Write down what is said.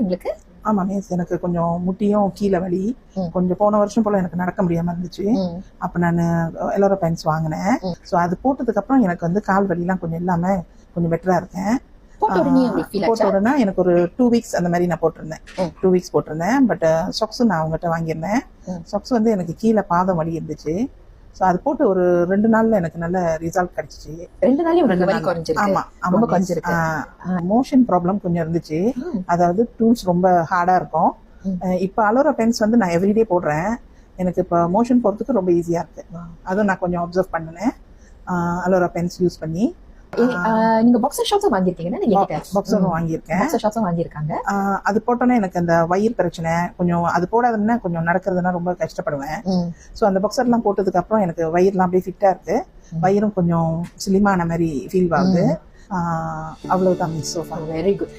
உங்களுக்கு? ஆமா மிஸ், எனக்கு கொஞ்சம் முட்டியும் கீழே வலி. கொஞ்சம் போன வருஷம் போல எனக்கு நடக்க முடியாம இருந்துச்சு. அப்ப நான் எலோரா பேண்ட்ஸ் வாங்கினேன். ஸோ அது போட்டதுக்கு அப்புறம் எனக்கு வந்து கால் வலிலாம் கொஞ்சம் இல்லாம கொஞ்சம் பெட்டரா இருக்கேன். போட்ட உடனே எனக்கு ஒரு 2 வீக்ஸ் அந்த மாதிரி நான் போட்டிருந்தேன். 2 வீக்ஸ் போட்டிருந்தேன். பட் சாக்ஸ் நான் அவங்ககிட்ட வாங்கியிருந்தேன். சாக்ஸ் வந்து எனக்கு கீழே பாதம் வலி இருந்துச்சு. ஸோ அது போட்டு ஒரு 2 நாள்ல எனக்கு நல்ல ரிசல்ட் கிடைச்சிச்சு. 2 நாள்லயே ஆமா ஆமா குறைஞ்சிருக்கு. மோஷன் ப்ராப்ளம் கொஞ்சம் இருந்துச்சு. அதாவது டூல்ஸ் ரொம்ப ஹார்டா இருக்கும். இப்போ அலோரா பென்ஸ் வந்து நான் எவ்ரிடே போடுறேன். எனக்கு இப்போ மோஷன் போறதுக்கு ரொம்ப ஈஸியா இருக்கு. அதுவும் நான் கொஞ்சம் அப்சர்வ் பண்ணினேன் அலோரா பென்ஸ் யூஸ் பண்ணி. நீங்க பாக்ஸர் ஷாட்ஸும் வாங்கியிருக்கீங்கன்னா? பாக்ஸரும் வாங்கியிருக்கேன். பாக்ஸர் ஷாட்ஸும் வாங்கியிருக்காங்க. அது போட்டோன்னே எனக்கு அந்த வயிறு பிரச்சனை கொஞ்சம், அது போடாதுன்னா கொஞ்சம் நடக்கிறதுனா ரொம்ப கஷ்டப்படுவேன். ஸோ அந்த பாக்ஸர்லாம் போட்டதுக்கு அப்புறம் எனக்கு வயிறுலாம் அப்படியே ஃபிட்டா இருக்கு. வயிறும் கொஞ்சம் ஸ்லிமான மாதிரி ஃபீல் ஆகுது. அவ்வளவுதான் மிஸ். Very good.